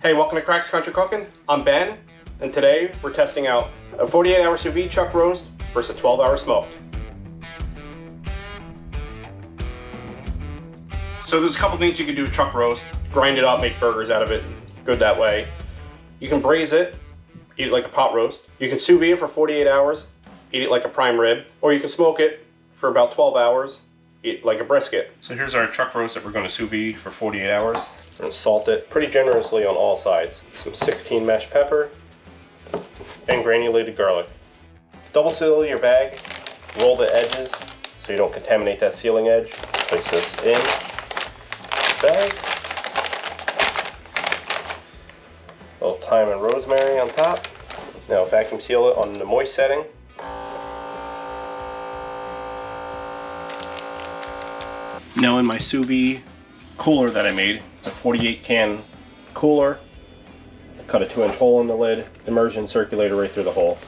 Hey, welcome to Cracks Country Cooking. I'm Ben, and today we're testing out a 48-hour sous vide chuck roast versus a 12-hour smoked. So there's a couple things you can do with chuck roast. Grind it up, make burgers out of it, good that way. You can braise it, eat it like a pot roast. You can sous vide it for 48 hours, eat it like a prime rib, or you can smoke it for about 12 hours, eat it like a brisket. So here's our chuck roast that we're going to sous vide for 48 hours. And salt it pretty generously on all sides. Some 16 mesh pepper and granulated garlic. Double seal your bag, roll the edges so you don't contaminate that sealing edge. Place this in the bag. A little thyme and rosemary on top. Now vacuum seal it on the moist setting. Now in my sous vide cooler that I made, it's a 48 can cooler. I cut a 2-inch hole in the lid, immersion circulator right through the hole.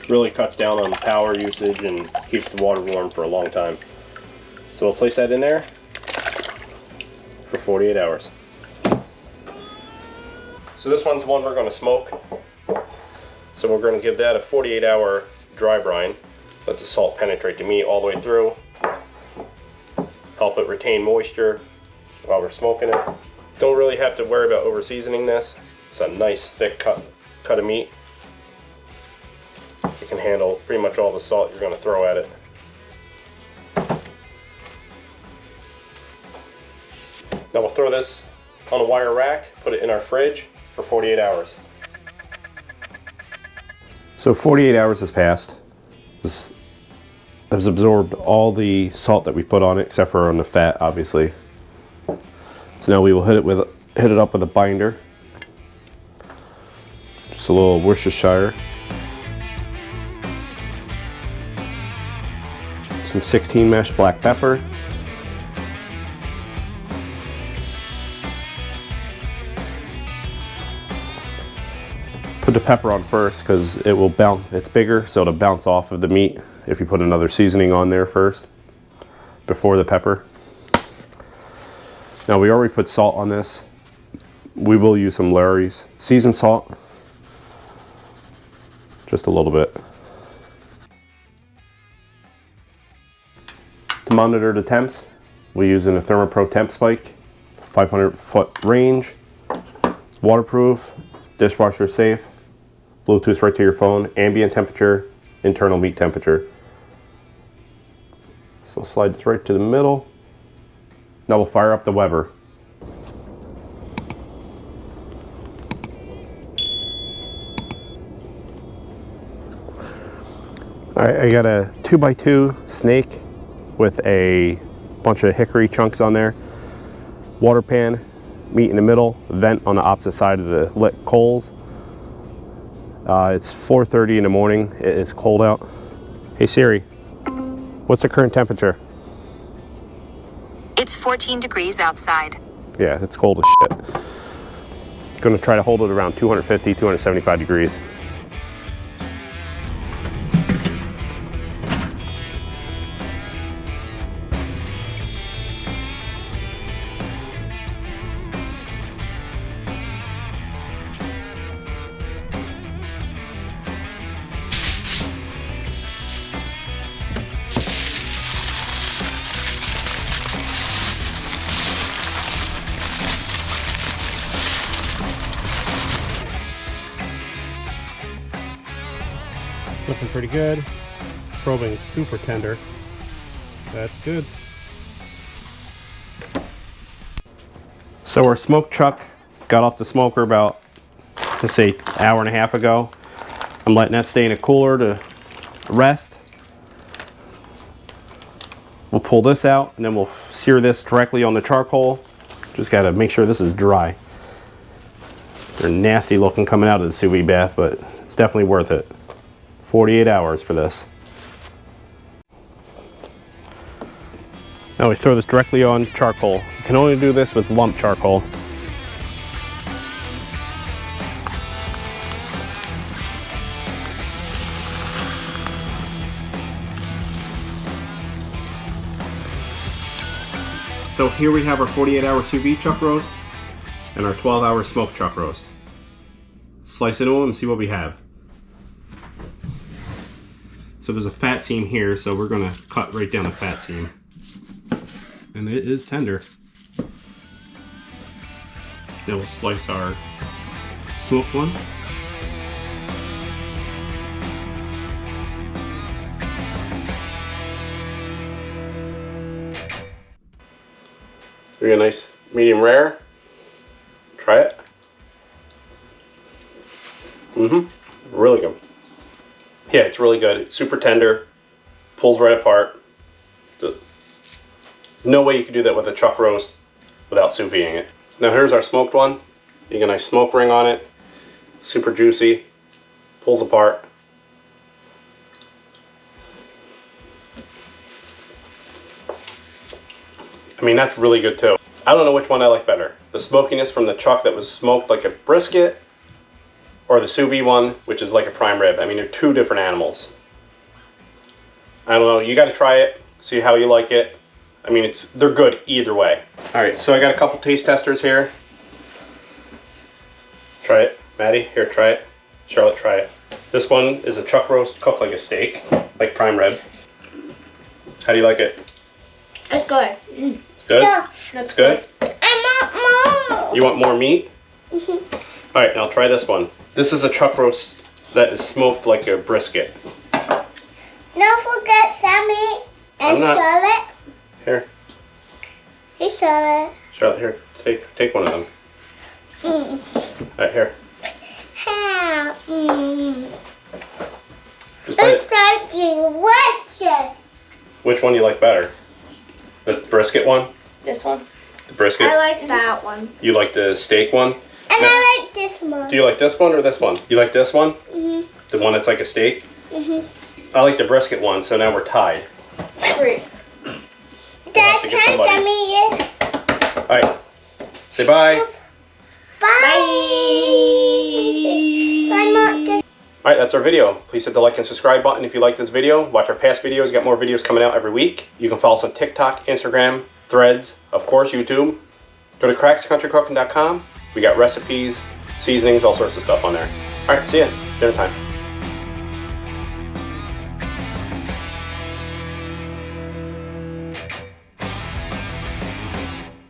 Really cuts down on power usage and keeps the water warm for a long time. So we'll place that in there for 48 hours. So this one's the one we're going to smoke. So we're going to give that a 48-hour dry brine. Let the salt penetrate the meat all the way through. Help it retain moisture while we're smoking it. Don't really have to worry about over seasoning this. It's a nice thick cut of meat. It can handle pretty much all the salt you're going to throw at it. Now we'll throw this on a wire rack, put it in our fridge for 48 hours. So 48 hours has passed. This has absorbed all the salt that we put on it, except for on the fat, obviously. So now we will hit it up with a binder. Just a little Worcestershire. Some 16 mesh black pepper. Put the pepper on first because it will bounce. It's bigger, so it'll bounce off of the meat if you put another seasoning on there first before the pepper. Now we already put salt on this. We will use some Lawry's seasoned salt, just a little bit. To monitor the temps, we're using a ThermoPro temp spike, 500-foot range. It's waterproof, dishwasher safe, Bluetooth right to your phone, ambient temperature, internal meat temperature. So slide this right to the middle. Now we'll fire up the Weber. Alright, I got a 2x2 snake with a bunch of hickory chunks on there. Water pan, meat in the middle, vent on the opposite side of the lit coals. It's 4:30 in the morning. It is cold out. Hey Siri, what's the current temperature? It's 14 degrees outside. Yeah, it's cold as shit. Gonna try to hold it around 250, 275 degrees. Looking pretty good. Probing super tender. That's good. So our smoked chuck got off the smoker about, let's say, an hour and a half ago. I'm letting that stay in a cooler to rest. We'll pull this out and then we'll sear this directly on the charcoal. Just gotta make sure this is dry. They're nasty looking coming out of the sous vide bath, but it's definitely worth it. 48 hours for this. Now we throw this directly on charcoal. You can only do this with lump charcoal. So here we have our 48-hour sous vide chuck roast. and our 12-hour smoked chuck roast. Slice into them and see what we have. So there's a fat seam here, so we're gonna cut right down the fat seam. And it is tender. Then we'll slice our smoked one. Maybe a nice medium rare. Try it. Really good. Yeah, it's really good. It's super tender. Pulls right apart. No way you could do that with a chuck roast without sous videing it. Now here's our smoked one. You get a nice smoke ring on it. Super juicy. Pulls apart. I mean, that's really good too. I don't know which one I like better. The smokiness from the chuck that was smoked like a brisket, or the sous vide one, which is like a prime rib. I mean, they're two different animals. I don't know, you gotta try it, see how you like it. I mean, they're good either way. All right, so I got a couple taste testers here. Try it. Maddie, here, try it. Charlotte, try it. This one is a chuck roast cooked like a steak, like prime rib. How do you like it? It's good. Good? Yeah, It's good? I want more. You want more meat? All right, now try this one. This is a chuck roast that is smoked like a brisket. Don't forget Sammy and Charlotte. Here. Hey, Charlotte. Charlotte, here, take one of them. All right, here. How? Just bite It's it. like delicious. Which one do you like better? The brisket one? This one. The brisket? I like that one. You like the steak one? And I like this one. Do you like this one or this one? You like this one? The one that's like a steak? I like the brisket one, so now we're tied. Great. have to get somebody. Alright. Say bye. Bye. Bye. Alright, that's our video. Please hit the like and subscribe button if you like this video. Watch our past videos. We got more videos coming out every week. You can follow us on TikTok, Instagram, Threads, of course, YouTube. Go to crackscountrycooking.com. We got recipes, seasonings, all sorts of stuff on there. Alright, see ya. Dinner time.